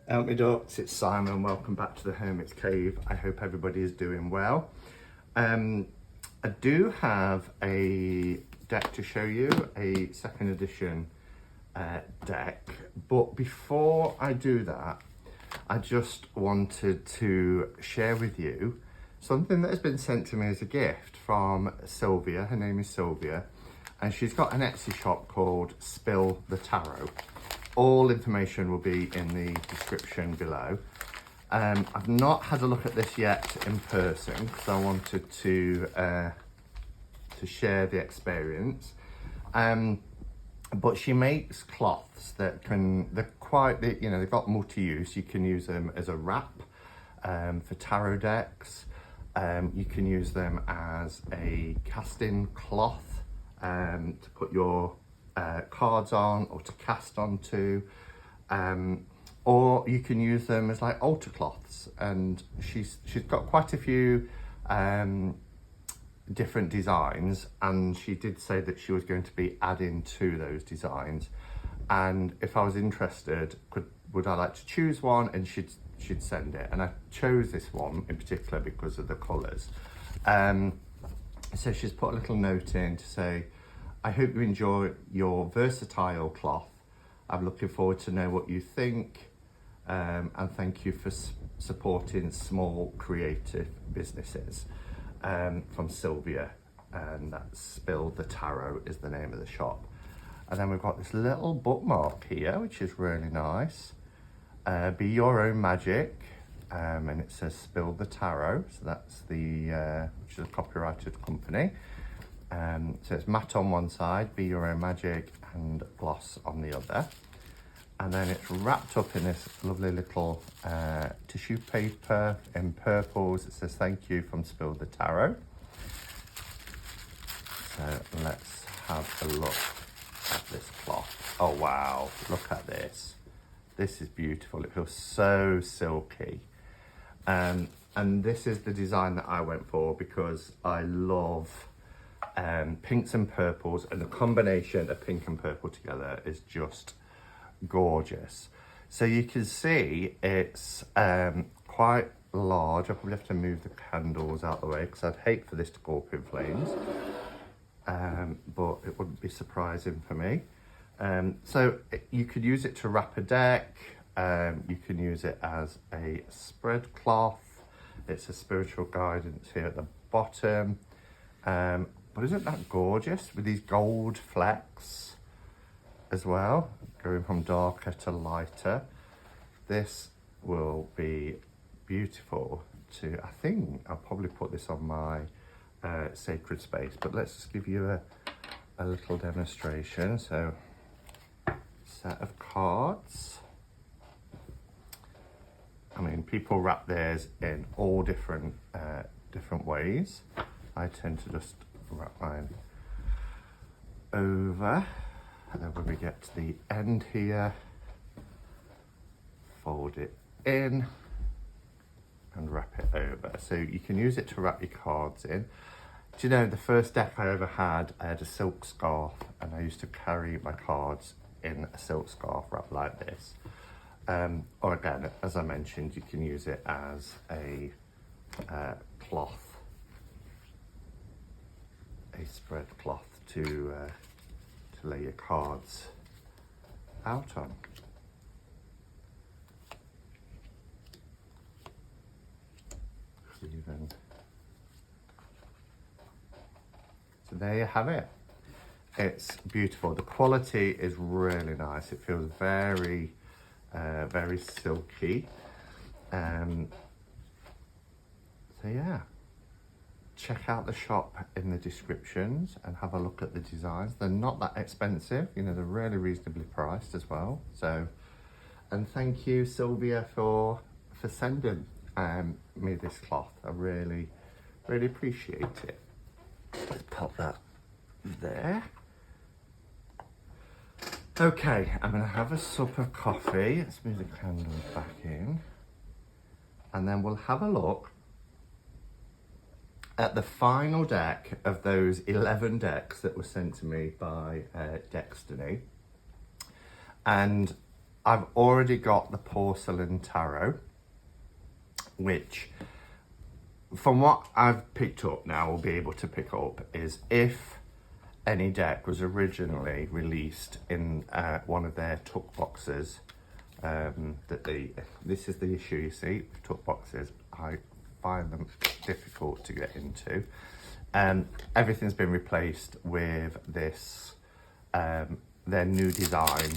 Help me ducks, it's Simon. Welcome back to the Hermit's Cave. I hope everybody is doing well. I do have a deck to show you, a second edition deck, but before I do that, I just wanted to share with you something that has been sent to me as a gift from Sylvia. Her name is Sylvia, and she's got an Etsy shop called Spill the Tarot. All information will be in the description below. I've not had a look at this yet in person because I wanted to share the experience. But she makes cloths that they're quite, they've got multi-use. You can use them as a wrap for tarot decks. You can use them as a casting cloth to put your cards on or to cast onto, or you can use them as like altar cloths. And she's got quite a few different designs, and she did say that she was going to be adding to those designs, and if I was interested, would I like to choose one, and she'd send it. And I chose this one in particular because of the colours. So she's put a little note in to say, I hope you enjoy your versatile cloth. I'm looking forward to know what you think, and thank you for supporting small creative businesses. From Sylvia, and that's Spill the Tarot is the name of the shop. And then we've got this little bookmark here, which is really nice. Be your own magic, and it says Spill the Tarot. So that's which is a copyrighted company. So it's matte on one side, Be Your Own Magic, and gloss on the other. And then it's wrapped up in this lovely little tissue paper in purples. It says thank you from Spill the Tarot. So let's have a look at this cloth. Oh wow, look at this. This is beautiful. It feels so silky. And this is the design that I went for because I love pinks and purples, and the combination of pink and purple together is just gorgeous. So you can see it's quite large. I'll probably have to move the candles out of the way because I'd hate for this to go up in flames, but it wouldn't be surprising for me. So you could use it to wrap a deck. You can use it as a spread cloth. It's a spiritual guidance here at the bottom. But isn't that gorgeous with these gold flecks as well, going from darker to lighter? This will be beautiful to, I think I'll probably put this on my sacred space, but let's just give you a little demonstration. So, set of cards. I mean, people wrap theirs in all different ways. I tend to just wrap mine over, and then when we get to the end here, fold it in and wrap it over. So you can use it to wrap your cards in. Do you know, the first deck I ever had, I had a silk scarf, and I used to carry my cards in a silk scarf wrapped like this. Or again, as I mentioned, you can use it as a cloth, a spread cloth to lay your cards out on. So there you have it. It's beautiful. The quality is really nice. It feels very, very silky. So yeah. Check out the shop in the descriptions and have a look at the designs. They're not that expensive, they're really reasonably priced as well. So, and thank you, Sylvia, for sending me this cloth. I really, really appreciate it. Let's pop that there. Okay, I'm gonna have a sup of coffee. Let's move the candles back in. And then we'll have a look at the final deck of those 11 decks that were sent to me by Destiny. And I've already got the Porcelain Tarot, which from what I've picked up now, will be able to pick up, is if any deck was originally released in one of their tuck boxes, this is the issue, you see, tuck boxes, I find them difficult to get into. Everything's been replaced with this, their new design,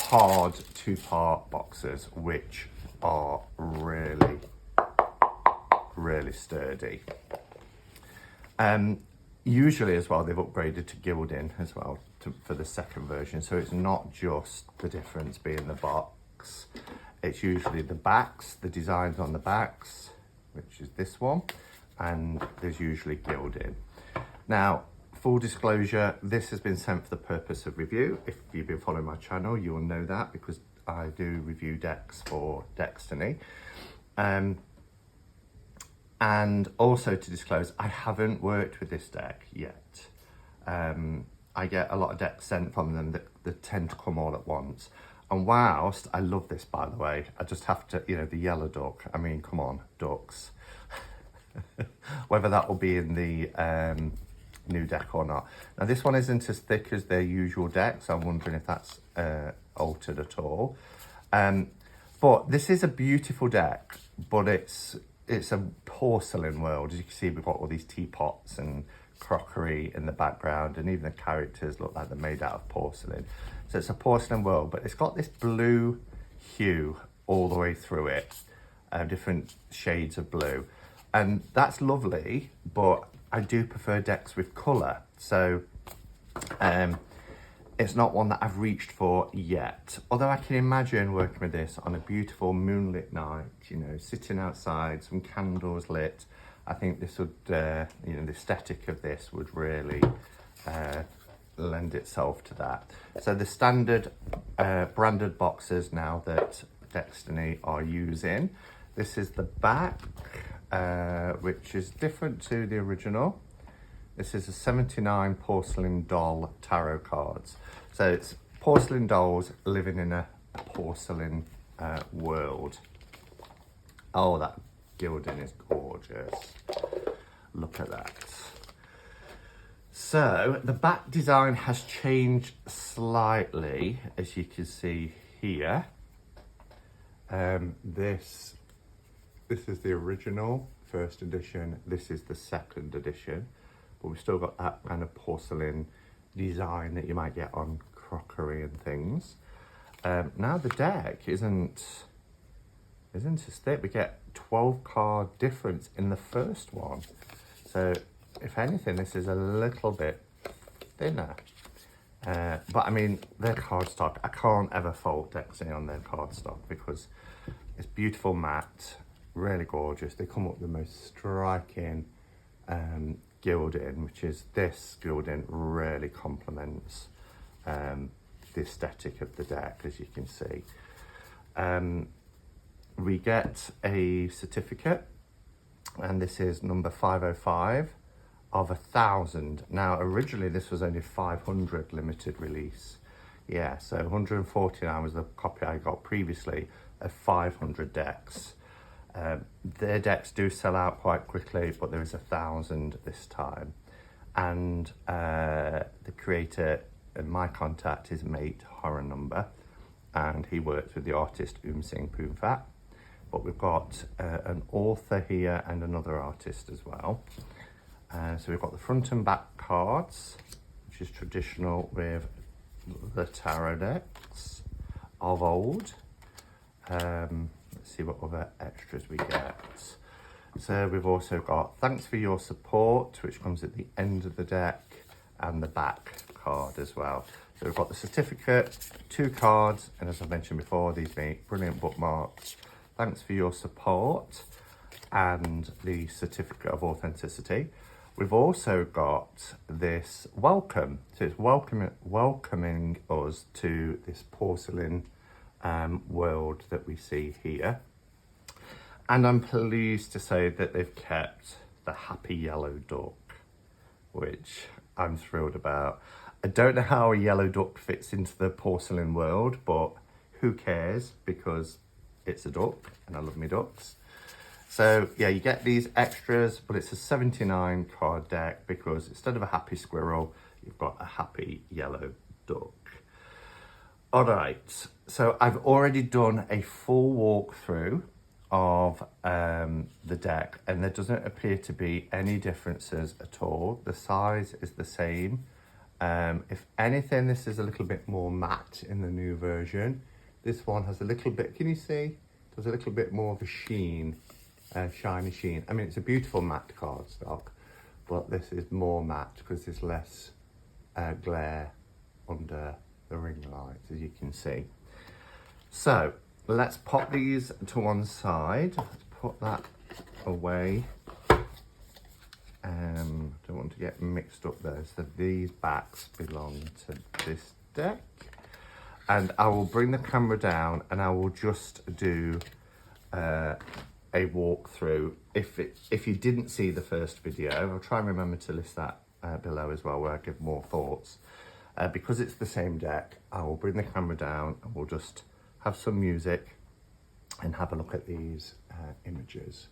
hard 2-part boxes, which are really, really sturdy. Usually as well, they've upgraded to gilding as well for the second version. So it's not just the difference being the box. It's usually the backs, the designs on the backs, which is this one. And there's usually gilding. Now, full disclosure, this has been sent for the purpose of review. If you've been following my channel, you will know that because I do review decks for Destiny. And also to disclose, I haven't worked with this deck yet. I get a lot of decks sent from them that tend to come all at once. And whilst I love this, by the way, I just have to, you know, the yellow duck, I mean, come on, ducks. Whether that will be in the new deck or not. Now, this one isn't as thick as their usual deck, so I'm wondering if that's altered at all. But this is a beautiful deck, but it's a porcelain world. As you can see, we've got all these teapots and crockery in the background, and even the characters look like they're made out of porcelain. So it's a porcelain world, but it's got this blue hue all the way through it, different shades of blue. And that's lovely, but I do prefer decks with colour. So it's not one that I've reached for yet. Although I can imagine working with this on a beautiful moonlit night, you know, sitting outside, some candles lit. I think this would, you know, the aesthetic of this would really lend itself to that. So the standard branded boxes now that Destiny are using. This is the back, which is different to the original. This is a 79 porcelain doll tarot cards. So it's porcelain dolls living in a porcelain world. Oh, that gilding is gorgeous. Look at that. So the back design has changed slightly, as you can see here. This is the original first edition. This is the second edition, but we've still got that kind of porcelain design that you might get on crockery and things. Now the deck isn't as thick. We get 12 card difference in the first one. So if anything, this is a little bit thinner. But I mean, their cardstock, I can't ever fault Destiny on their cardstock because it's beautiful matte, really gorgeous. They come up with the most striking gilding, which is this gilding really complements the aesthetic of the deck, as you can see. We get a certificate, and this is number 505 of 1,000. Now, originally this was only 500 limited release. Yeah, so 149 was the copy I got previously of 500 decks. Their decks do sell out quite quickly, but there is 1,000 this time. And the creator and my contact is Mate Horror Number, and he works with the artist Singh Poonfat. But we've got an author here and another artist as well. So we've got the front and back cards, which is traditional with the tarot decks of old. Let's see what other extras we get. So we've also got thanks for your support, which comes at the end of the deck, and the back card as well. So we've got the certificate, 2 cards, and as I mentioned before, these make brilliant bookmarks. Thanks for your support, and the certificate of authenticity. We've also got this welcome. So it's welcoming us to this porcelain world that we see here. And I'm pleased to say that they've kept the happy yellow duck, which I'm thrilled about. I don't know how a yellow duck fits into the porcelain world, but who cares, because it's a duck and I love my ducks. So yeah, you get these extras, but it's a 79 card deck because instead of a happy squirrel, you've got a happy yellow duck. All right, so I've already done a full walkthrough of the deck, and there doesn't appear to be any differences at all. The size is the same. If anything, this is a little bit more matte in the new version. This one has a little bit, can you see? There's a little bit more of a sheen, shiny sheen. I mean, it's a beautiful matte cardstock, but this is more matte because there's less glare under the ring lights, as you can see. So let's pop these to one side. Let's put that away. Don't want to get mixed up there. So these backs belong to this deck. And I will bring the camera down and I will just do a walkthrough. If you didn't see the first video, I'll try and remember to list that below as well, where I give more thoughts. Because it's the same deck, I will bring the camera down and we'll just have some music and have a look at these images.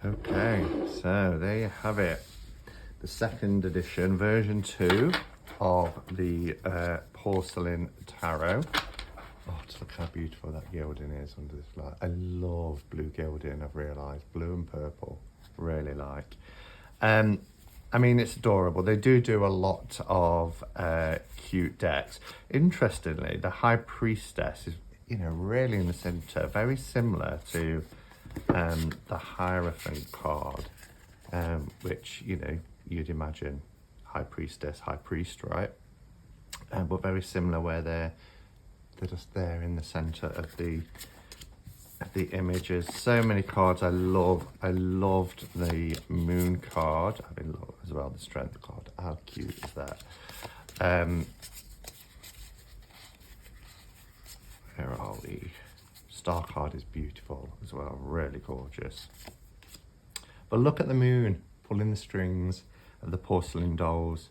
Okay, so there you have it. The second edition, version 2 of the Porcelain Tarot. Oh, just look how beautiful that gilding is under this light. I love blue gilding, I've realised. Blue and purple, really like. I mean, it's adorable. They do a lot of cute decks. Interestingly, the High Priestess is, you know, really in the centre, very similar to the Hierophant card, which, you know, you'd imagine High Priestess, High Priest, right? But very similar where they're just there in the centre of the images. So many cards I love. I loved the Moon card. I mean, love as well the Strength card. How cute is that? Where are we? Star card is beautiful as well, really gorgeous. But look at the Moon pulling the strings of the porcelain dolls.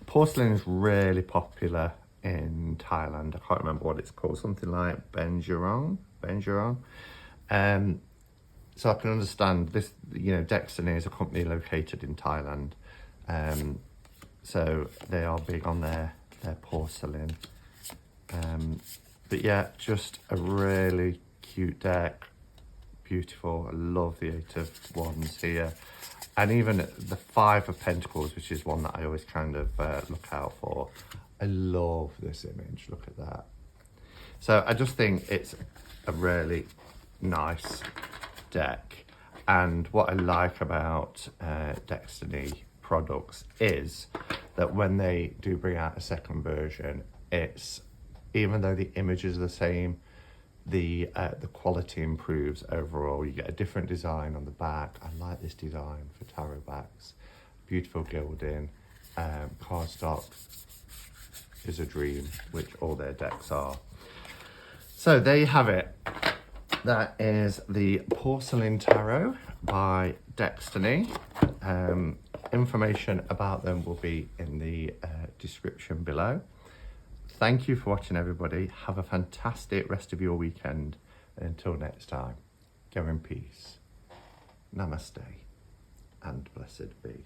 Porcelain is really popular in Thailand. I can't remember what it's called, something like Benjurong. So I can understand this, you know, Destiny is a company located in Thailand. So they are big on their porcelain. But yeah, just a really cute deck. Beautiful. I love the 8 of Wands here. And even the 5 of Pentacles, which is one that I always kind of look out for. I love this image. Look at that. So I just think it's a really nice deck. And what I like about Destiny products is that when they do bring out a second version, it's, even though the images are the same, the quality improves overall. You get a different design on the back. I like this design for tarot backs. Beautiful gilding. Cardstock is a dream, which all their decks are. So there you have it. That is the Porcelain Tarot by Destiny. Information about them will be in the description below. Thank you for watching, everybody. Have a fantastic rest of your weekend. And until next time, go in peace. Namaste and blessed be.